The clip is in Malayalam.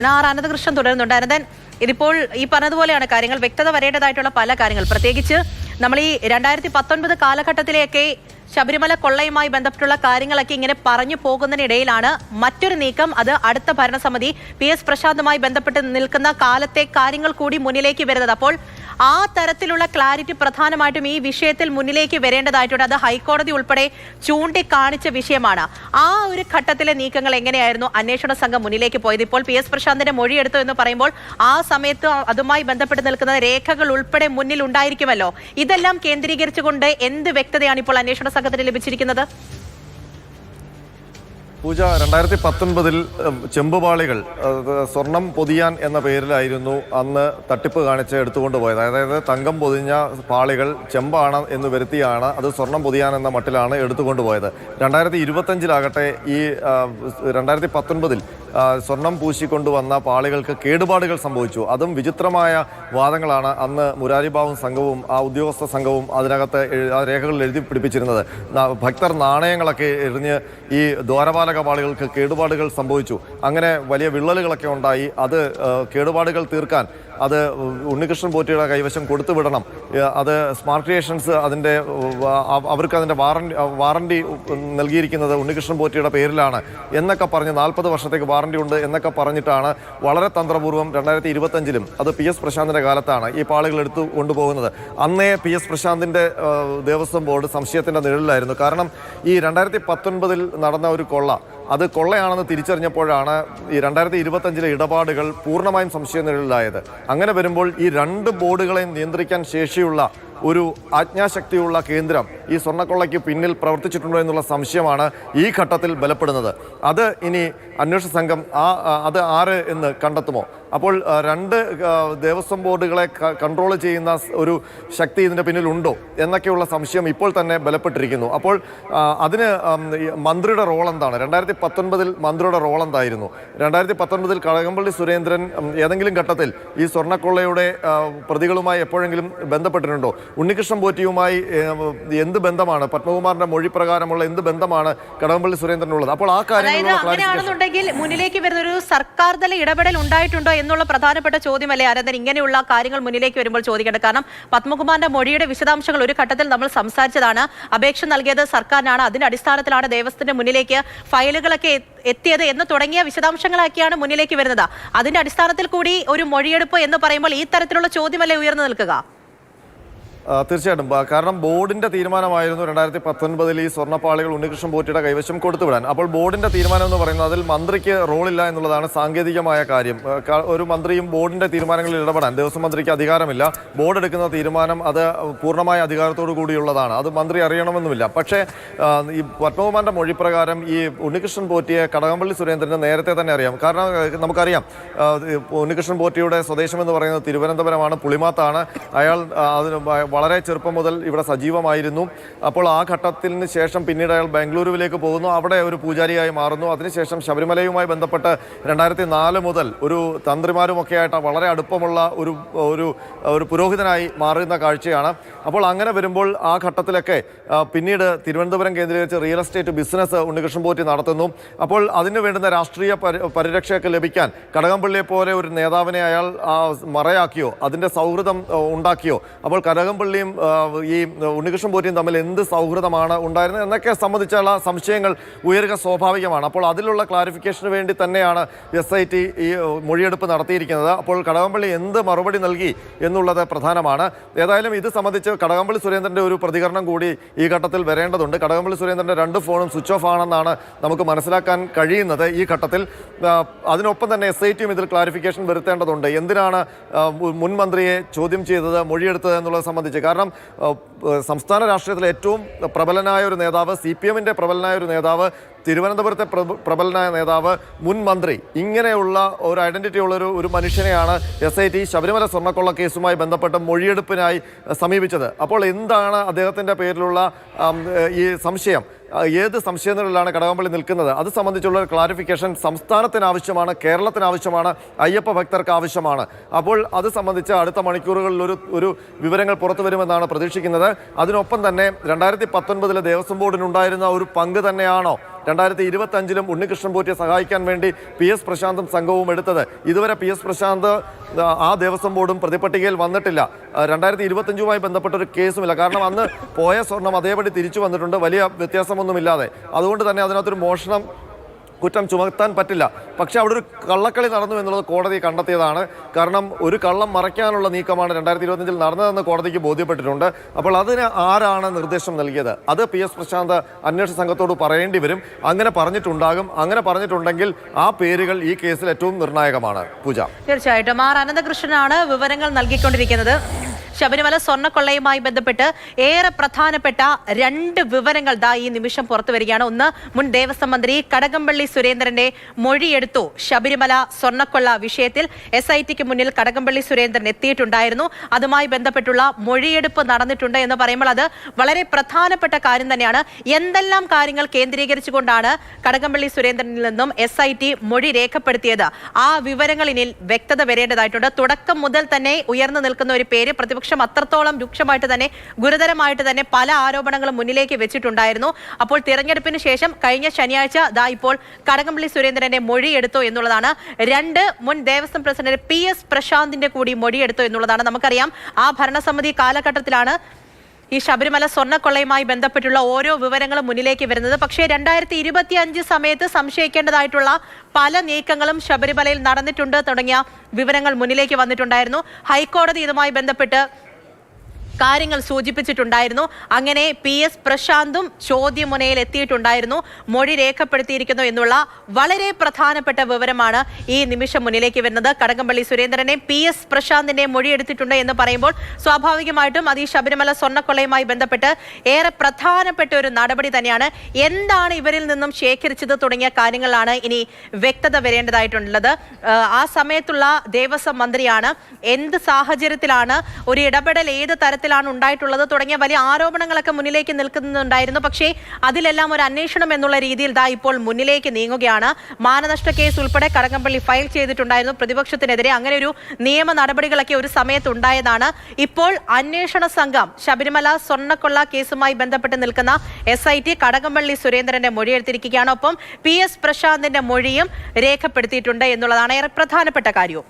അനന്തകൃഷ്ണൻ തുടരുന്നുണ്ട്. അനന്തൻ, ഇതിപ്പോൾ ഈ പറഞ്ഞതുപോലെയാണ് കാര്യങ്ങൾ, വ്യക്തത വരേണ്ടതായിട്ടുള്ള പല കാര്യങ്ങൾ, പ്രത്യേകിച്ച് നമ്മൾ ഈ 2019 കാലഘട്ടത്തിലെയൊക്കെ ശബരിമല കൊള്ളയുമായി ബന്ധപ്പെട്ടുള്ള കാര്യങ്ങളൊക്കെ ഇങ്ങനെ പറഞ്ഞു പോകുന്നതിനിടയിലാണ് മറ്റൊരു നീക്കം. അത് അടുത്ത ഭരണസമിതി PS പ്രശാന്തുമായി ബന്ധപ്പെട്ട് നിൽക്കുന്ന കാലത്തെ കാര്യങ്ങൾ കൂടി മുന്നിലേക്ക് വരുന്നത്. അപ്പോൾ ആ തരത്തിലുള്ള ക്ലാരിറ്റി പ്രധാനമായിട്ടും ഈ വിഷയത്തിൽ മുന്നിലേക്ക് വരേണ്ടതായിട്ടുണ്ട്. അത് ഹൈക്കോടതി ഉൾപ്പെടെ ചൂണ്ടിക്കാണിച്ച വിഷയമാണ്. ആ ഒരു ഘട്ടത്തിലെ നീക്കങ്ങൾ എങ്ങനെയായിരുന്നു അന്വേഷണ സംഘം മുന്നിലേക്ക് പോയത്? ഇപ്പോൾ PS പ്രശാന്തിന്റെ മൊഴിയെടുത്തു എന്ന് പറയുമ്പോൾ ആ സമയത്ത് അതുമായി ബന്ധപ്പെട്ട് നിൽക്കുന്ന രേഖകൾ ഉൾപ്പെടെ മുന്നിൽ ഉണ്ടായിരിക്കുമല്ലോ. ഇതെല്ലാം കേന്ദ്രീകരിച്ചുകൊണ്ട് എന്ത് വ്യക്തതയാണ് ഇപ്പോൾ അന്വേഷണ സംഘത്തിന് ലഭിച്ചിരിക്കുന്നത്? പൂജ, 2019 ചെമ്പുപാളികൾ സ്വർണം പൊതിയാൻ എന്ന പേരിലായിരുന്നു അന്ന് തട്ടിപ്പ് കാണിച്ച് എടുത്തുകൊണ്ട് പോയത്. അതായത് തങ്കം പൊതിഞ്ഞ പാളികൾ ചെമ്പാണ് എന്ന് വരുത്തിയാണ് അത് സ്വർണം പൊതിയാൻ എന്ന മട്ടിലാണ് എടുത്തുകൊണ്ട് പോയത്. 2025 ഈ 2019 സ്വർണം പൂശിക്കൊണ്ടുവന്ന പാളികൾക്ക് കേടുപാടുകൾ സംഭവിച്ചു. അതും വിചിത്രമായ വാദങ്ങളാണ് അന്ന് മുരാരിബാബുവും സംഘവും ആ ഉദ്യോഗസ്ഥ സംഘവും അതിനകത്ത് ആ രേഖകളിൽ എഴുതി പിടിപ്പിച്ചിരുന്നത്. ഭക്തർ നാണയങ്ങളൊക്കെ എറിഞ്ഞ് ഈ ദ്വാരപാലക പാളികൾക്ക് കേടുപാടുകൾ സംഭവിച്ചു. അങ്ങനെ വലിയ വിള്ളലുകളൊക്കെ ഉണ്ടായി. അത് കേടുപാടുകൾ തീർക്കാൻ അത് ഉണ്ണികൃഷ്ണൻ പോറ്റിയുടെ കൈവശം കൊടുത്തുവിടണം. അത് സ്മാർട്ട് ക്രിയേഷൻസ് അവർക്ക് അതിൻ്റെ വാറണ്ടി നൽകിയിരിക്കുന്നത് ഉണ്ണികൃഷ്ണൻ പോറ്റിയുടെ പേരിലാണ് എന്നൊക്കെ പറഞ്ഞ് 40 വർഷത്തേക്ക് വാറണ്ടി ഉണ്ട് എന്നൊക്കെ പറഞ്ഞിട്ടാണ് വളരെ തന്ത്രപൂർവ്വം 2025 അത് PS പ്രശാന്തിൻ്റെ കാലത്താണ് ഈ പാളികൾ എടുത്തു കൊണ്ടുപോകുന്നത്. അന്നേ PS പ്രശാന്തിൻ്റെ ദേവസ്വം ബോർഡ് സംശയത്തിൻ്റെ നിഴലിലായിരുന്നു. കാരണം ഈ 2019 നടന്ന ഒരു കൊള്ള, അത് കൊള്ളയാണെന്ന് തിരിച്ചറിഞ്ഞപ്പോഴാണ് ഈ 2025 ഇടപാടുകൾ പൂർണ്ണമായും സംശയനിഴലിലായത്. അങ്ങനെ വരുമ്പോൾ ഈ രണ്ട് ബോർഡുകളെയും നിയന്ത്രിക്കാൻ ശേഷിയുള്ള ഒരു ആജ്ഞാശക്തിയുള്ള കേന്ദ്രം ഈ സ്വർണ്ണക്കൊള്ളയ്ക്ക് പിന്നിൽ പ്രവർത്തിച്ചിട്ടുണ്ടോ എന്നുള്ള സംശയമാണ് ഈ ഘട്ടത്തിൽ ബലപ്പെടുന്നത്. അത് ഇനി അന്വേഷണ സംഘം അത് ആര് എന്ന് കണ്ടെത്തുമോ? അപ്പോൾ രണ്ട് ദേവസ്വം ബോർഡുകളെ കൺട്രോൾ ചെയ്യുന്ന ഒരു ശക്തി ഇതിൻ്റെ പിന്നിലുണ്ടോ എന്നൊക്കെയുള്ള സംശയം ഇപ്പോൾ തന്നെ ബലപ്പെട്ടിരിക്കുന്നു. അപ്പോൾ അതിന് മന്ത്രിയുടെ റോൾ എന്താണ്? 2019 മന്ത്രിയുടെ റോൾ എന്തായിരുന്നു? 2019 കടകംപള്ളി സുരേന്ദ്രൻ ഏതെങ്കിലും ഘട്ടത്തിൽ ഈ സ്വർണ്ണക്കൊള്ളയുടെ പ്രതികളുമായി എപ്പോഴെങ്കിലും ബന്ധപ്പെട്ടിട്ടുണ്ടോ? ഉണ്ണികൃഷ്ണൻ പോറ്റിയുമായി എന്ത് ബന്ധമാണ്, പത്മകുമാറിന്റെ മൊഴി പ്രകാരമുള്ള എന്ത് ബന്ധമാണ് കടകംപള്ളി സുരേന്ദ്രനുള്ളത്? അപ്പോൾ ആ കാര്യമാണെന്നുണ്ടെങ്കിൽ മുന്നിലേക്ക് വരുന്ന ഒരു സർക്കാർ തല ഇടപെടൽ ഉണ്ടായിട്ടുണ്ടോ എന്നുള്ള പ്രധാനപ്പെട്ട ചോദ്യമല്ലേ അനന്തൻ ഇങ്ങനെയുള്ള കാര്യങ്ങൾ മുന്നിലേക്ക് വരുമ്പോൾ ചോദിക്കേണ്ടത്? കാരണം പത്മകുമാറിന്റെ മൊഴിയുടെ വിശദാംശങ്ങൾ ഒരു ഘട്ടത്തിൽ നമ്മൾ സംസാരിച്ചതാണ്. അപേക്ഷ നൽകിയത് സർക്കാരിനാണ്, അതിന്റെ അടിസ്ഥാനത്തിലാണ് ദേവസ്വത്തിന്റെ മുന്നിലേക്ക് ഫയലുകളൊക്കെ എത്തിയത് എന്ന് തുടങ്ങിയ വിശദാംശങ്ങളൊക്കെയാണ് മുന്നിലേക്ക് വരുന്നത്. അതിന്റെ അടിസ്ഥാനത്തിൽ കൂടി ഒരു മൊഴിയെടുപ്പ് എന്ന് പറയുമ്പോൾ ഈ തരത്തിലുള്ള ചോദ്യമല്ലേ ഉയർന്നു നിൽക്കുക? തീർച്ചയായിട്ടും. കാരണം ബോർഡിന്റെ തീരുമാനമായിരുന്നു 2019 ഈ സ്വർണ്ണപ്പാളികൾ ഉണ്ണികൃഷ്ണൻ പോറ്റിയുടെ കൈവശം കൊടുത്തുവിടാൻ. അപ്പോൾ ബോർഡിന്റെ തീരുമാനം എന്ന് പറയുന്നത് അതിൽ മന്ത്രിക്ക് റോളില്ല എന്നുള്ളതാണ് സാങ്കേതികമായ കാര്യം. ഒരു മന്ത്രിയും ബോർഡിന്റെ തീരുമാനങ്ങളിൽ ഇടപെടാൻ ദേവസ്വം മന്ത്രിക്ക് അധികാരമില്ല. ബോർഡ് എടുക്കുന്ന തീരുമാനം അത് പൂർണ്ണമായ അധികാരത്തോടു കൂടിയുള്ളതാണ്. അത് മന്ത്രി അറിയണമെന്നുമില്ല. പക്ഷേ ഈ പത്മകുമാറിന്റെ മൊഴിപ്രകാരം ഈ ഉണ്ണികൃഷ്ണൻ പോറ്റിയെ കടകംപള്ളി സുരേന്ദ്രന് നേരത്തെ തന്നെ അറിയാം. കാരണം നമുക്കറിയാം ഉണ്ണികൃഷ്ണൻ പോറ്റിയുടെ സ്വദേശം എന്ന് പറയുന്നത് തിരുവനന്തപുരമാണ്, പുളിമാത്താണ്. അയാൾ അതിന് വളരെ ചെറുപ്പം മുതൽ ഇവിടെ സജീവമായിരുന്നു. അപ്പോൾ ആ ഘട്ടത്തിന് ശേഷം പിന്നീട് അയാൾ ബാംഗ്ലൂരുവിലേക്ക് പോകുന്നു, അവിടെ ഒരു പൂജാരിയായി മാറുന്നു. അതിനുശേഷം ശബരിമലയുമായി ബന്ധപ്പെട്ട് 2004 മുതൽ ഒരു തന്ത്രിമാരുമൊക്കെ ആയിട്ട് വളരെ അടുപ്പമുള്ള ഒരു പുരോഹിതനായി മാറുന്ന കാഴ്ചയാണ്. അപ്പോൾ അങ്ങനെ വരുമ്പോൾ ആ ഘട്ടത്തിലൊക്കെ പിന്നീട് തിരുവനന്തപുരം കേന്ദ്രീകരിച്ച് real estate business Unnikrishnan Potti നടത്തുന്നു. അപ്പോൾ അതിന് വേണ്ടുന്ന രാഷ്ട്രീയ പരിരക്ഷയൊക്കെ ലഭിക്കാൻ കടകംപള്ളിയെ പോലെ ഒരു നേതാവിനെ അയാൾ മറയാക്കിയോ, അതിൻ്റെ സൗഹൃദം ഉണ്ടാക്കിയോ? അപ്പോൾ കടകംപള്ളിയും ഈ ഉണ്ണികൃഷ്ണൻ പോറ്റിയും തമ്മിൽ എന്ത് സൗഹൃദമാണ് ഉണ്ടായിരുന്നത് എന്നൊക്കെ സംബന്ധിച്ചുള്ള സംശയങ്ങൾ ഉയരുക സ്വാഭാവികമാണ്. അപ്പോൾ അതിലുള്ള ക്ലാരിഫിക്കേഷന് വേണ്ടി തന്നെയാണ് SIT ഈ മൊഴിയെടുപ്പ് നടത്തിയിരിക്കുന്നത്. അപ്പോൾ കടകംപള്ളി എന്ത് മറുപടി നൽകി എന്നുള്ളത് പ്രധാനമാണ്. ഏതായാലും ഇത് സംബന്ധിച്ച് കടകംപള്ളി സുരേന്ദ്രൻ്റെ ഒരു പ്രതികരണം കൂടി ഈ ഘട്ടത്തിൽ വരേണ്ടതുണ്ട്. കടകംപള്ളി സുരേന്ദ്രൻ്റെ 2 ഫോണും സ്വിച്ച് ഓഫ് ആണെന്നാണ് നമുക്ക് മനസ്സിലാക്കാൻ കഴിയുന്നത് ഈ ഘട്ടത്തിൽ. അതിനൊപ്പം തന്നെ SITയും ഇതിൽ ക്ലാരിഫിക്കേഷൻ വരുത്തേണ്ടതുണ്ട്. എന്തിനാണ് മുൻ മന്ത്രിയെ ചോദ്യം ചെയ്തത്, മൊഴിയെടുത്തത് എന്നുള്ളത് സംബന്ധിച്ച്. കാരണം സംസ്ഥാന രാഷ്ട്രീയത്തിലെ ഏറ്റവും പ്രബലനായ ഒരു നേതാവ്, CPMന്റെ പ്രബലനായ ഒരു നേതാവ്, തിരുവനന്തപുരത്തെ പ്രബലനായ നേതാവ്, മുൻ മന്ത്രി, ഇങ്ങനെയുള്ള ഒരു ഐഡന്റിറ്റി ഉള്ള ഒരു മനുഷ്യനെയാണ് SIT ശബരിമല സ്വർണ്ണക്കൊള്ള കേസുമായി ബന്ധപ്പെട്ട് മൊഴിയെടുപ്പിനായി സമീപിച്ചത്. അപ്പോൾ എന്താണ് അദ്ദേഹത്തിൻ്റെ പേരിലുള്ള ഈ സംശയം? ഏത് സംശയങ്ങളിലാണ് കടകംപള്ളി നിൽക്കുന്നത്? അത് സംബന്ധിച്ചുള്ള ഒരു ക്ലാരിഫിക്കേഷൻ സംസ്ഥാനത്തിന് ആവശ്യമാണ്, കേരളത്തിന് ആവശ്യമാണ്, അയ്യപ്പ ഭക്തർക്ക് ആവശ്യമാണ്. അപ്പോൾ അത് സംബന്ധിച്ച് അടുത്ത മണിക്കൂറുകളിൽ ഒരു വിവരങ്ങൾ പുറത്തു വരുമെന്നാണ് പ്രതീക്ഷിക്കുന്നത്. അതിനൊപ്പം തന്നെ 2019 ദേവസ്വം ബോർഡിനുണ്ടായിരുന്ന ഒരു പങ്ക് തന്നെയാണോ 2025-ലും ഉണ്ണികൃഷ്ണൻ പോറ്റിയെ സഹായിക്കാൻ വേണ്ടി PS പ്രശാന്തും സംഘവും എടുത്തത്. ഇതുവരെ PS പ്രശാന്ത് ആ ദേവസ്വം ബോർഡും പ്രതിപട്ടികയിൽ വന്നിട്ടില്ല. 2025-മായി ബന്ധപ്പെട്ട ഒരു കേസുമില്ല. കാരണം അന്ന് പോയ സ്വർണം അതേപടി തിരിച്ചു വന്നിട്ടുണ്ട്, വലിയ വ്യത്യാസമൊന്നുമില്ലാതെ. അതുകൊണ്ട് തന്നെ അതിനകത്തൊരു മോഷണം കുറ്റം ചുമത്താൻ പറ്റില്ല. പക്ഷേ അവിടെ ഒരു കള്ളക്കളി നടന്നു എന്നുള്ളത് കോടതി കണ്ടെത്തിയതാണ്. കാരണം ഒരു കള്ളം മറയ്ക്കാനുള്ള നീക്കമാണ് 2025-ൽ നടന്നതെന്ന് കോടതിക്ക് ബോധ്യപ്പെട്ടിട്ടുണ്ട്. അപ്പോൾ അതിന് ആരാണ് നിർദ്ദേശം നൽകിയത്? അത് PS പ്രശാന്ത് അന്വേഷണ സംഘത്തോട് പറയേണ്ടി വരും. അങ്ങനെ പറഞ്ഞിട്ടുണ്ടാകും. അങ്ങനെ പറഞ്ഞിട്ടുണ്ടെങ്കിൽ ആ പേരുകൾ ഈ കേസിൽ ഏറ്റവും നിർണായകമാണ്. പൂജ, തീർച്ചയായിട്ടും ആർ അനന്തകൃഷ്ണനാണ് വിവരങ്ങൾ നൽകിക്കൊണ്ടിരിക്കുന്നത്. ശബരിമല സ്വർണ്ണക്കൊള്ളയുമായി ബന്ധപ്പെട്ട് ഏറെ പ്രധാനപ്പെട്ട 2 വിവരങ്ങൾ ഈ നിമിഷം പുറത്തു വരികയാണ്. ഒന്ന്, മുൻ ദേവസ്വം മന്ത്രി കടകംപള്ളി സുരേന്ദ്രന്റെ മൊഴിയെടുത്തു. ശബരിമല സ്വർണ്ണക്കൊള്ള വിഷയത്തിൽ SITക്ക് മുന്നിൽ കടകംപള്ളി സുരേന്ദ്രൻ എത്തിയിട്ടുണ്ടായിരുന്നു. അതുമായി ബന്ധപ്പെട്ടുള്ള മൊഴിയെടുപ്പ് നടന്നിട്ടുണ്ട് എന്ന് പറയുമ്പോൾ അത് വളരെ പ്രധാനപ്പെട്ട കാര്യം തന്നെയാണ്. എന്തെല്ലാം കാര്യങ്ങൾ കേന്ദ്രീകരിച്ചുകൊണ്ടാണ് കടകംപള്ളി സുരേന്ദ്രനിൽ നിന്നും SIT മൊഴി രേഖപ്പെടുത്തിയത്? ആ വിവരങ്ങൾ ഇനി വ്യക്തത വരേണ്ടതായിട്ടുണ്ട്. തുടക്കം മുതൽ തന്നെ ഉയർന്നു നിൽക്കുന്ന ഒരു പേര്, പ്രതിപക്ഷം അത്രത്തോളം രൂക്ഷമായിട്ട് തന്നെ ഗുരുതരമായിട്ട് തന്നെ പല ആരോപണങ്ങളും മുന്നിലേക്ക് വെച്ചിട്ടുണ്ടായിരുന്നു. അപ്പോൾ തിരഞ്ഞെടുപ്പിന് ശേഷം കഴിഞ്ഞ ശനിയാഴ്ച ഇപ്പോൾ കടകംപള്ളി സുരേന്ദ്രന്റെ മൊഴിയെടുത്തു എന്നുള്ളതാണ്. 2, മുൻ ദേവസ്വം പ്രസിഡന്റ് PS പ്രശാന്തിന്റെ കൂടി മൊഴിയെടുത്തു എന്നുള്ളതാണ്. നമുക്കറിയാം ആ ഭരണസമിതി കാലഘട്ടത്തിലാണ് ഈ ശബരിമല സ്വർണ്ണക്കൊള്ളയുമായി ബന്ധപ്പെട്ടുള്ള ഓരോ വിവരങ്ങളും മുന്നിലേക്ക് വരുന്നത്. പക്ഷേ 2025 സമയത്ത് സംശയിക്കേണ്ടതായിട്ടുള്ള പല നീക്കങ്ങളും ശബരിമലയിൽ നടന്നിട്ടുണ്ട് തുടങ്ങിയ വിവരങ്ങൾ മുന്നിലേക്ക് വന്നിട്ടുണ്ടായിരുന്നു. ഹൈക്കോടതി ഇതുമായി ബന്ധപ്പെട്ട് കാര്യങ്ങൾ സൂചിപ്പിച്ചിട്ടുണ്ടായിരുന്നു. അങ്ങനെ PS പ്രശാന്തും ചോദ്യമുനയിൽ എത്തിയിട്ടുണ്ടായിരുന്നു, മൊഴി രേഖപ്പെടുത്തിയിരിക്കുന്നു എന്നുള്ള വളരെ പ്രധാനപ്പെട്ട വിവരമാണ് ഈ നിമിഷം മുന്നിലേക്ക് വരുന്നത്. കടകംപള്ളി സുരേന്ദ്രനെ PS പ്രശാന്തിന്റെ മൊഴി എടുത്തിട്ടുണ്ട് എന്ന് പറയുമ്പോൾ സ്വാഭാവികമായിട്ടും അത് ഈ ശബരിമല സ്വർണ്ണക്കൊള്ളയുമായി ബന്ധപ്പെട്ട് ഏറെ പ്രധാനപ്പെട്ട ഒരു നടപടി തന്നെയാണ്. എന്താണ് ഇവരിൽ നിന്നും ശേഖരിച്ചത് തുടങ്ങിയ കാര്യങ്ങളാണ് ഇനി വ്യക്തത വരേണ്ടതായിട്ടുള്ളത്. ആ സമയത്തുള്ള ദേവസ്വം മന്ത്രിയാണ്, എന്ത് സാഹചര്യത്തിലാണ് ഒരു ഇടപെടൽ, ഏത് തരത്തിൽ ഉണ്ടായിട്ടുള്ളത് തുടങ്ങിയ വലിയ ആരോപണങ്ങളൊക്കെ മുന്നിലേക്ക് നിൽക്കുന്നുണ്ടായിരുന്നു. പക്ഷേ അതിലെല്ലാം ഒരു അന്വേഷണം എന്നുള്ള രീതിയിൽ ഇപ്പോൾ മുന്നിലേക്ക് നീങ്ങുകയാണ്. മാനനഷ്ട കേസ് ഉൾപ്പെടെ കടകംപള്ളി ഫയൽ ചെയ്തിട്ടുണ്ടായിരുന്നു പ്രതിപക്ഷത്തിനെതിരെ. അങ്ങനെ ഒരു നിയമ നടപടികളൊക്കെ ഒരു സമയത്ത് ഉണ്ടായതാണ്. ഇപ്പോൾ അന്വേഷണ സംഘം ശബരിമല സ്വർണ്ണക്കൊള്ള കേസുമായി ബന്ധപ്പെട്ട് നിൽക്കുന്ന SIT കടകംപള്ളി സുരേന്ദ്രന്റെ മൊഴിയെടുത്തിരിക്കുകയാണ്. ഒപ്പം PS പ്രശാന്തിന്റെ മൊഴിയും രേഖപ്പെടുത്തിയിട്ടുണ്ട് എന്നുള്ളതാണ് ഏറെ പ്രധാനപ്പെട്ട കാര്യവും.